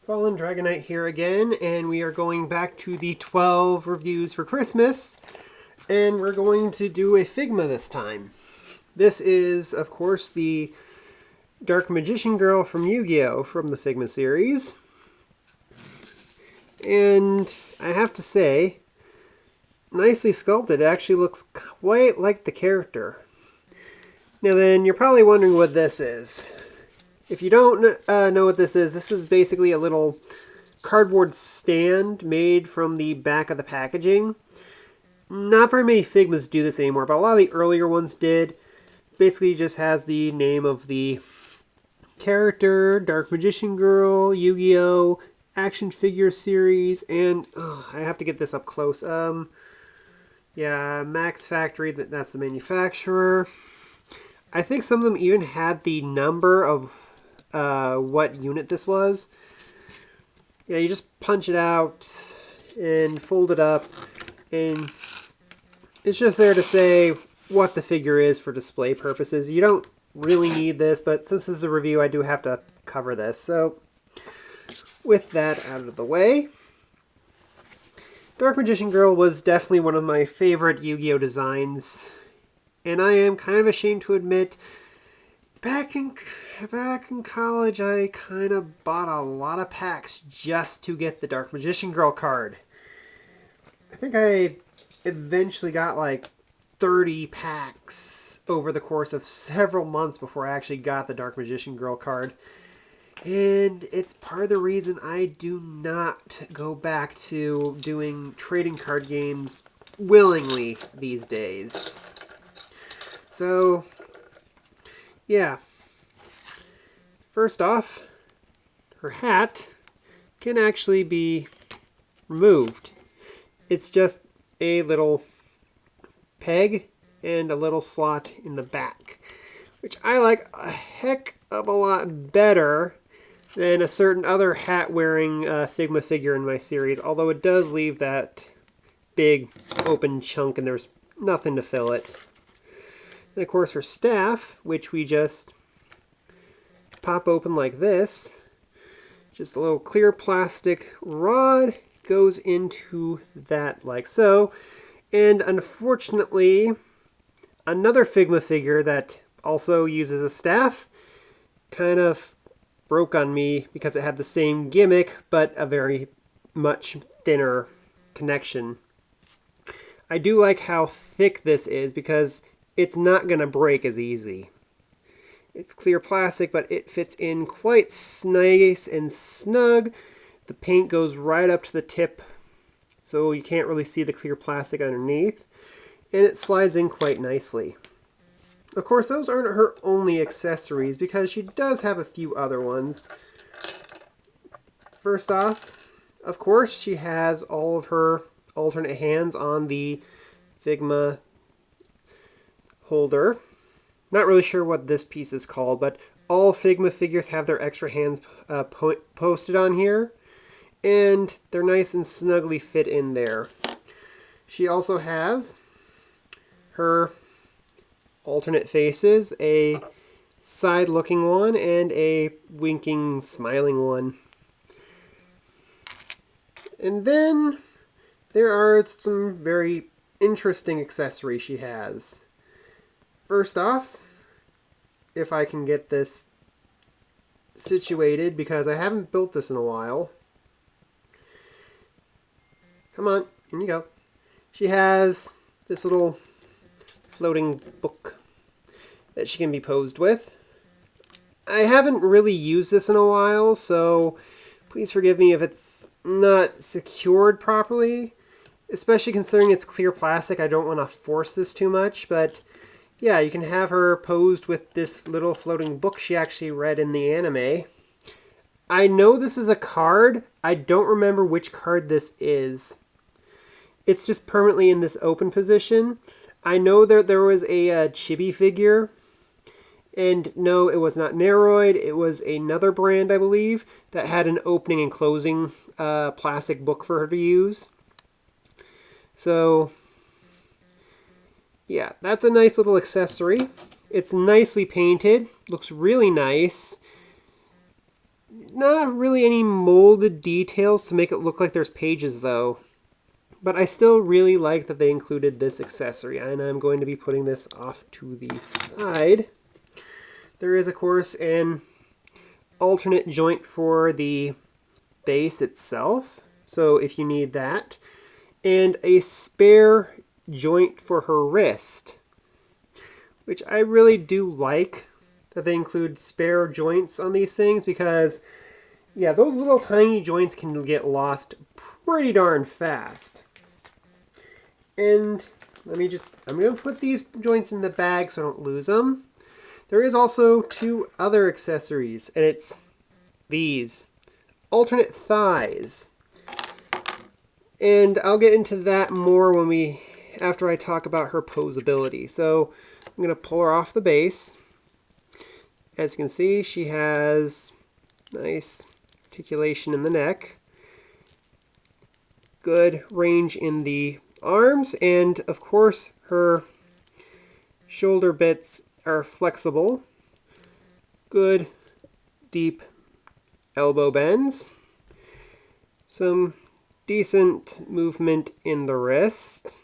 Fallen Dragonite here again, and we are going back to the 12 reviews for Christmas, and we're going to do a Figma this time. This is, of course, the Dark Magician Girl from Yu-Gi-Oh! From the Figma series. And I have to say, nicely sculpted. It actually looks quite like the character. Now then, you're probably wondering what this is. If you don't know what this is basically a little cardboard stand made from the back of the packaging. Not very many Figmas do this anymore, but a lot of the earlier ones did. Basically just has the name of the character, Dark Magician Girl, Yu-Gi-Oh! Action figure series, and I have to get this up close. Yeah, Max Factory, that's the manufacturer. I think some of them even had the number of what unit this was. Yeah, you just punch it out and fold it up, and it's just there to say what the figure is for display purposes. You don't really need this, but since this is a review, I do have to cover this. So, with that out of the way, Dark Magician Girl was definitely one of my favorite Yu-Gi-Oh! Designs, and I am kind of ashamed to admit, back in college, I kind of bought a lot of packs just to get the Dark Magician Girl card. I think I eventually got like 30 packs over the course of several months before I actually got the Dark Magician Girl card. And it's part of the reason I do not go back to doing trading card games willingly these days. So, yeah. First off, her hat can actually be removed. It's just a little peg and a little slot in the back, which I like a heck of a lot better than a certain other hat-wearing Figma figure in my series, although it does leave that big open chunk and there's nothing to fill it. And of course her staff, which we just pop open like this. Just a little clear plastic rod goes into that like so. And unfortunately, another Figma figure that also uses a staff kind of broke on me because it had the same gimmick but a very much thinner connection. I do like how thick this is because it's not going to break as easy. It's clear plastic, but it fits in quite nice and snug. The paint goes right up to the tip, so you can't really see the clear plastic underneath. And it slides in quite nicely. Of course, those aren't her only accessories, because she does have a few other ones. First off, of course, she has all of her alternate hands on the Figma holder. Not really sure what this piece is called, but all Figma figures have their extra hands posted on here, and they're nice and snugly fit in there. She also has her alternate faces, a side-looking one and a winking, smiling one. And then there are some very interesting accessories she has. First off, if I can get this situated, because I haven't built this in a while. Come on, in you go. She has this little floating book that she can be posed with. I haven't really used this in a while, so please forgive me if it's not secured properly. Especially considering it's clear plastic, I don't want to force this too much, but yeah, you can have her posed with this little floating book she actually read in the anime. I know this is a card. I don't remember which card this is. It's just permanently in this open position. I know that there was a Chibi figure. And no, it was not Neroid. It was another brand, I believe, that had an opening and closing plastic book for her to use. So yeah, that's a nice little accessory. It's nicely painted, looks really nice. Not really any molded details to make it look like there's pages though. But I still really like that they included this accessory, and I'm going to be putting this off to the side. There is, of course, an alternate joint for the base itself, so if you need that, and a spare joint for her wrist, which I really do like that they include spare joints on these things, because yeah, those little tiny joints can get lost pretty darn fast. And I'm going to put these joints in the bag so I don't lose them. There is also two other accessories, and it's these alternate thighs. And I'll get into that more after I talk about her posability. So I'm going to pull her off the base. As you can see, she has nice articulation in the neck, good range in the arms, and of course her shoulder bits are flexible, good deep elbow bends, some decent movement in the wrist,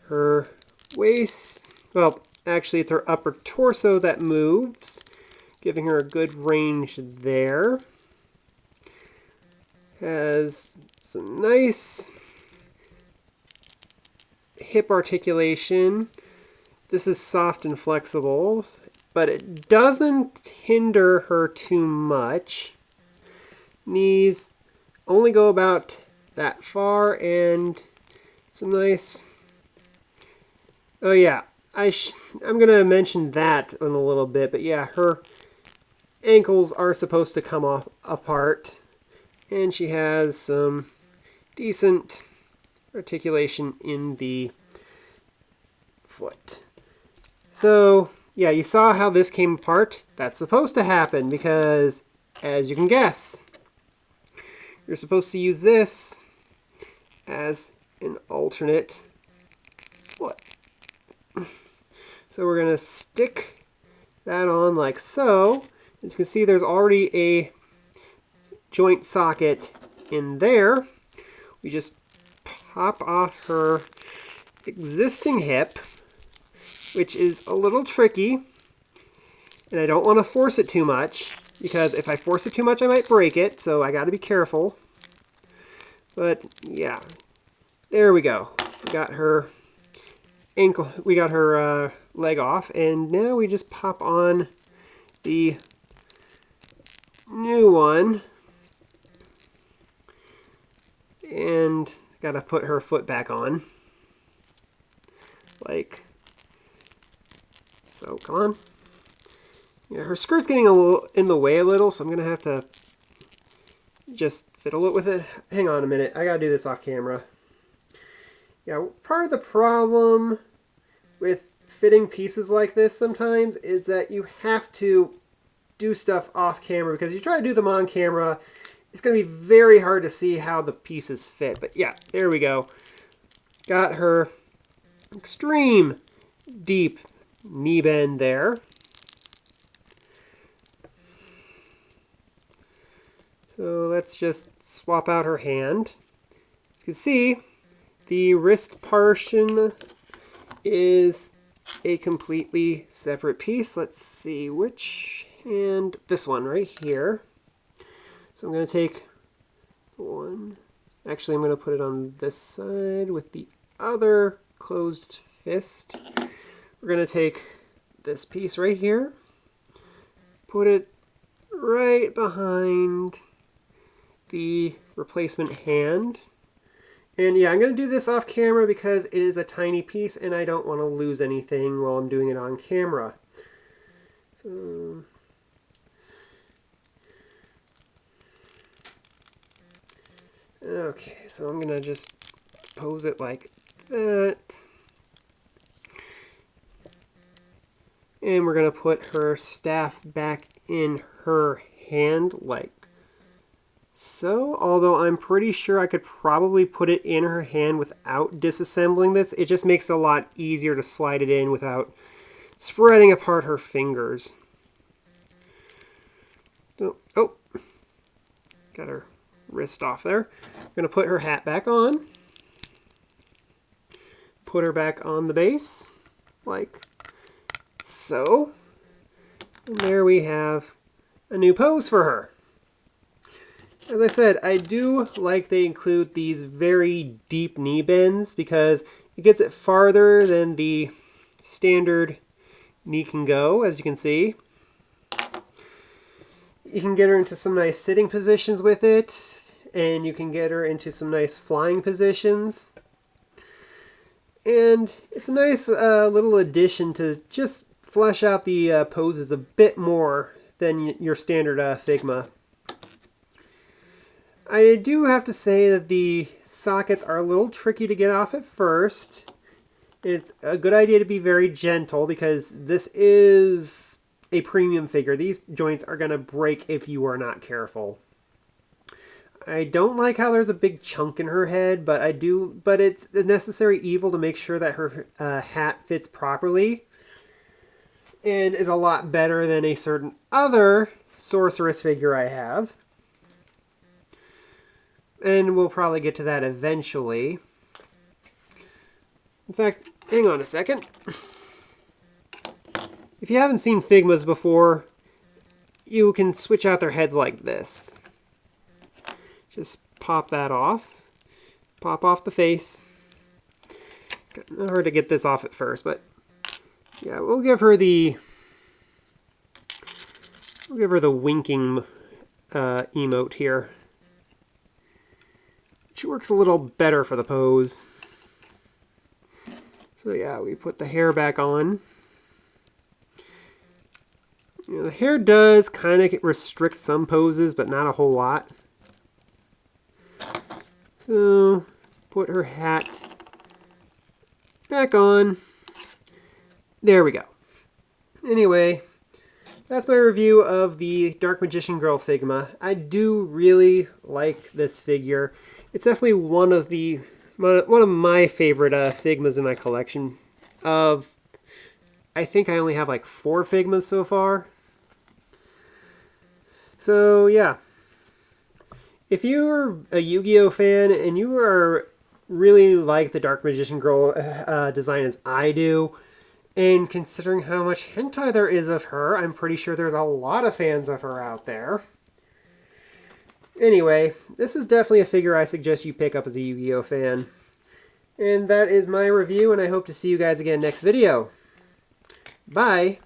her waist, well actually it's her upper torso that moves, giving her a good range there, has some nice hip articulation. This is soft and flexible, but it doesn't hinder her too much. Knees only go about that far, and some nice... Oh yeah, I'm going to mention that in a little bit, but yeah, her ankles are supposed to come off apart, and she has some decent articulation in the foot. So yeah, you saw how this came apart. That's supposed to happen because, as you can guess, you're supposed to use this as an alternate foot. So we're going to stick that on like so. As you can see, there's already a joint socket in there. We just pop off her existing hip, which is a little tricky, and I don't want to force it too much, because if I force it too much I might break it, so I got to be careful. But yeah, there we go. We got her ankle, we got her leg off, and now we just pop on the new one, and gotta put her foot back on, like so. Come on. Yeah, her skirt's getting a little in the way a little, so I'm gonna have to just fiddle it with it. Hang on a minute, I gotta do this off camera. Yeah, part of the problem with fitting pieces like this sometimes is that you have to do stuff off camera, because if you try to do them on camera, it's going to be very hard to see how the pieces fit. But yeah, there we go. Got her extreme deep knee bend there. So let's just swap out her hand. You can see the wrist portion is a completely separate piece. Let's see which hand. This one right here. So I'm going to take one. Actually, I'm going to put it on this side with the other closed fist. We're going to take this piece right here, put it right behind the replacement hand. And yeah, I'm going to do this off camera because it is a tiny piece and I don't want to lose anything while I'm doing it on camera. So, okay, so I'm going to just pose it like that. And we're going to put her staff back in her hand like so. Although I'm pretty sure I could probably put it in her hand without disassembling this. It just makes it a lot easier to slide it in without spreading apart her fingers. So, oh, got her wrist off there. I'm going to put her hat back on. Put her back on the base, like so. And there we have a new pose for her. As I said, I do like they include these very deep knee bends because it gets it farther than the standard knee can go, as you can see. You can get her into some nice sitting positions with it, and you can get her into some nice flying positions. And it's a nice little addition to just flesh out the poses a bit more than your standard Figma. I do have to say that the sockets are a little tricky to get off at first. It's a good idea to be very gentle because this is a premium figure. These joints are going to break if you are not careful. I don't like how there's a big chunk in her head, but it's a necessary evil to make sure that her hat fits properly and is a lot better than a certain other sorceress figure I have. And we'll probably get to that eventually. In fact, hang on a second. If you haven't seen Figmas before, you can switch out their heads like this. Just pop that off. Pop off the face. Not hard to get this off at first, but yeah, we'll give her the winking emote here. She works a little better for the pose. So yeah, we put the hair back on. You know, the hair does kind of restrict some poses, but not a whole lot. So, put her hat back on. There we go. Anyway, that's my review of the Dark Magician Girl Figma. I do really like this figure. It's definitely one of my favorite Figmas in my collection. I think I only have like 4 Figmas so far. So yeah, if you're a Yu-Gi-Oh fan and you are really like the Dark Magician Girl design as I do, and considering how much hentai there is of her, I'm pretty sure there's a lot of fans of her out there. Anyway, this is definitely a figure I suggest you pick up as a Yu-Gi-Oh fan. And that is my review, and I hope to see you guys again next video. Bye!